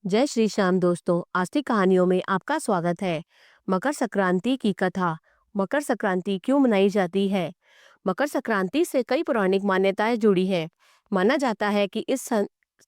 जय श्री श्याम दोस्तों। आज की कहानियों में आपका स्वागत है। मकर संक्रांति की कथा। मकर संक्रांति क्यों मनाई जाती है? मकर संक्रांति से कई पौराणिक मान्यताएं जुड़ी हैं। माना जाता है कि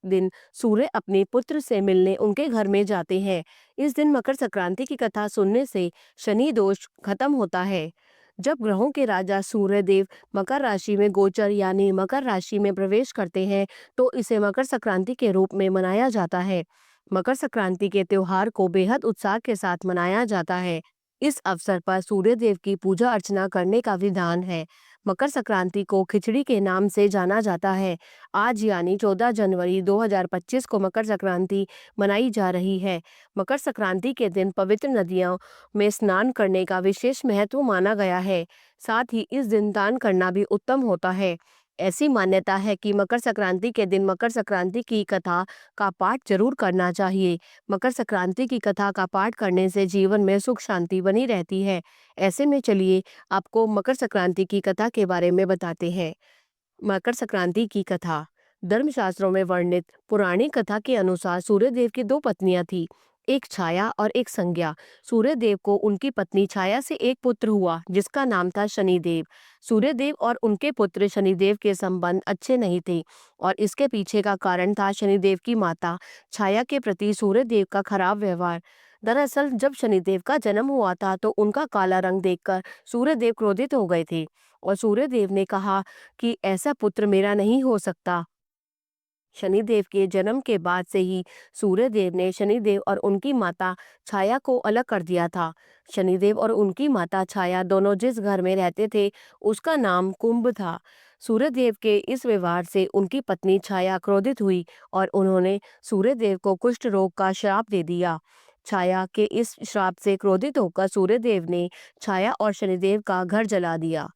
दिन सूर्य अपने पुत्र से मिलने उनके घर में जाते हैं। इस दिन मकर संक्रांति की कथा सुनने से शनि दोष खत्म होता है। जब ग्रहों के राजा सूर्य देव मकर राशि में गोचर यानी मकर राशि में प्रवेश करते हैं तो इसे मकर संक्रांति के रूप में मनाया जाता है। मकर संक्रांति के त्योहार को बेहद उत्साह के साथ मनाया जाता है। इस अवसर पर सूर्य देव की पूजा अर्चना करने का विधान है। मकर संक्रांति को खिचड़ी के नाम से जाना जाता है। आज यानी 14 जनवरी 2025 को मकर संक्रांति मनाई जा रही है। मकर संक्रांति के दिन पवित्र नदियों में स्नान करने का विशेष महत्व माना गया है। साथ ही इस दिन दान करना भी उत्तम होता है। ऐसी मान्यता है कि मकर संक्रांति के दिन मकर संक्रांति की कथा का पाठ जरूर करना चाहिए। मकर संक्रांति की कथा का पाठ करने से जीवन में सुख शांति बनी रहती है। ऐसे में चलिए आपको मकर संक्रांति की कथा के बारे में बताते हैं। मकर संक्रांति की कथा। धर्मशास्त्रों में वर्णित पुराणी कथा के अनुसार सूर्यदेव की दो पत्नियां थी, एक छाया और एक संज्ञा। सूर्यदेव को उनकी पत्नी छाया से एक पुत्र हुआ जिसका नाम था शनिदेव। सूर्यदेव और उनके पुत्र शनिदेव के संबंध अच्छे नहीं थे और इसके पीछे का कारण था शनिदेव की माता छाया के प्रति सूर्यदेव का खराब व्यवहार। दरअसल जब शनिदेव का जन्म हुआ था तो उनका काला रंग देखकर सूर्यदेव क्रोधित हो गए थे और सूर्यदेव ने कहा कि ऐसा पुत्र मेरा नहीं हो सकता। शनिदेव के जन्म के बाद से ही सूर्यदेव ने शनिदेव और उनकी माता छाया को अलग कर दिया था। शनिदेव और उनकी माता छाया दोनों जिस घर में रहते थे उसका नाम कुंभ था। सूर्यदेव के इस व्यवहार से उनकी पत्नी छाया क्रोधित हुई और उन्होंने सूर्यदेव को कुष्ठ रोग का श्राप दे दिया। छाया के इस श्राप से क्रोधित होकर सूर्यदेव ने छाया और शनिदेव का घर जला दिया।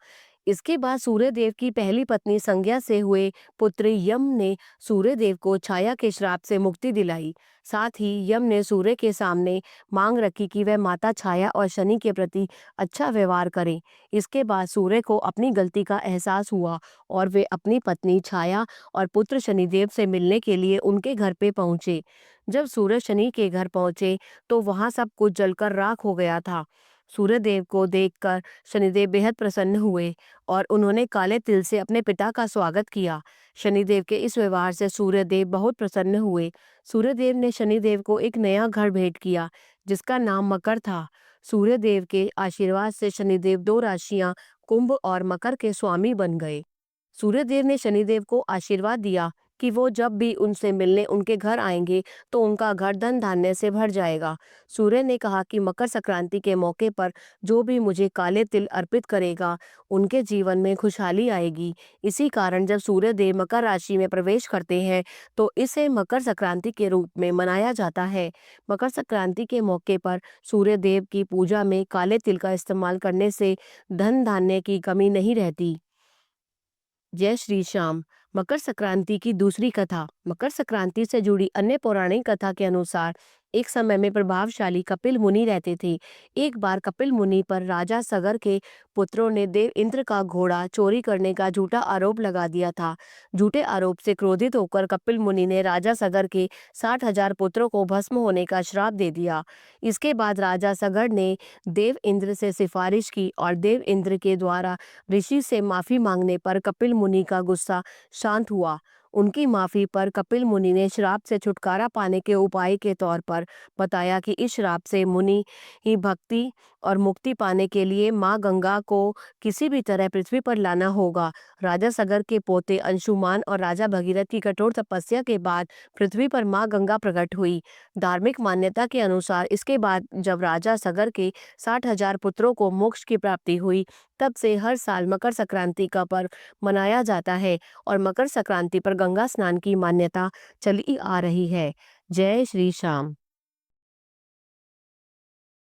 इसके बाद सूर्यदेव की पहली पत्नी संज्ञा से हुए पुत्र यम ने सूर्यदेव को छाया के श्राप से मुक्ति दिलाई। साथ ही यम ने सूर्य के सामने मांग रखी कि वह माता छाया और शनि के प्रति अच्छा व्यवहार करें। इसके बाद सूर्य को अपनी गलती का एहसास हुआ और वे अपनी पत्नी छाया और पुत्र शनिदेव से मिलने के लिए उनके घर पे पहुंचे। जब सूर्य शनि के घर पहुंचे तो वहां सब कुछ जलकर राख हो गया था। सूर्यदेव को देखकर शनिदेव बेहद प्रसन्न हुए और उन्होंने काले तिल से अपने पिता का स्वागत किया। शनिदेव के इस व्यवहार से सूर्यदेव बहुत प्रसन्न हुए। सूर्यदेव ने शनिदेव को एक नया घर भेंट किया जिसका नाम मकर था। सूर्यदेव के आशीर्वाद से शनिदेव दो राशियां कुंभ और मकर के स्वामी बन गए। सूर्यदेव ने शनिदेव को आशीर्वाद दिया कि वो जब भी उनसे मिलने उनके घर आएंगे तो उनका घर धन धान्य से भर जाएगा। सूर्य ने कहा कि मकर संक्रांति के मौके पर जो भी मुझे काले तिल अर्पित करेगा उनके जीवन में खुशहाली आएगी। इसी कारण जब सूर्यदेव मकर राशि में प्रवेश करते हैं तो इसे मकर संक्रांति के रूप में मनाया जाता है। मकर संक्रांति के मौके पर सूर्यदेव की पूजा में काले तिल का इस्तेमाल करने से धन धान्य की कमी नहीं रहती। जय श्री श्याम। मकर संक्रांति की दूसरी कथा। मकर संक्रांति से जुड़ी अन्य पौराणिक कथा के अनुसार एक समय में प्रभावशाली कपिल मुनि रहते थे। एक बार कपिल मुनि पर राजा सगर के पुत्रों ने देव इंद्र का घोड़ा चोरी करने का झूठा आरोप लगा दिया था। झूठे आरोप से क्रोधित होकर कपिल मुनि ने राजा सगर के 60,000 पुत्रों को भस्म होने का श्राप दे दिया। इसके बाद राजा सगर ने देव इंद्र से सिफारिश की और देव इंद्र के द्वारा ऋषि से माफी मांगने पर कपिल मुनि का गुस्सा शांत हुआ। उनकी माफी पर कपिल मुनि ने श्राप से छुटकारा पाने के उपाय के तौर पर बताया कि इस श्राप से मुनि ही भक्ति और मुक्ति पाने के लिए माँ गंगा को किसी भी तरह पृथ्वी पर लाना होगा। राजा सगर के पोते अंशुमान और राजा भगीरथ की कठोर तपस्या के बाद पृथ्वी पर माँ गंगा प्रकट हुई। धार्मिक मान्यता के अनुसार इसके बाद जब राजा सगर के 60,000 पुत्रों को मोक्ष की प्राप्ति हुई तब से हर साल मकर संक्रांति का पर्व मनाया जाता है और मकर संक्रांति पर गंगा स्नान की मान्यता चली आ रही है। जय श्री श्याम।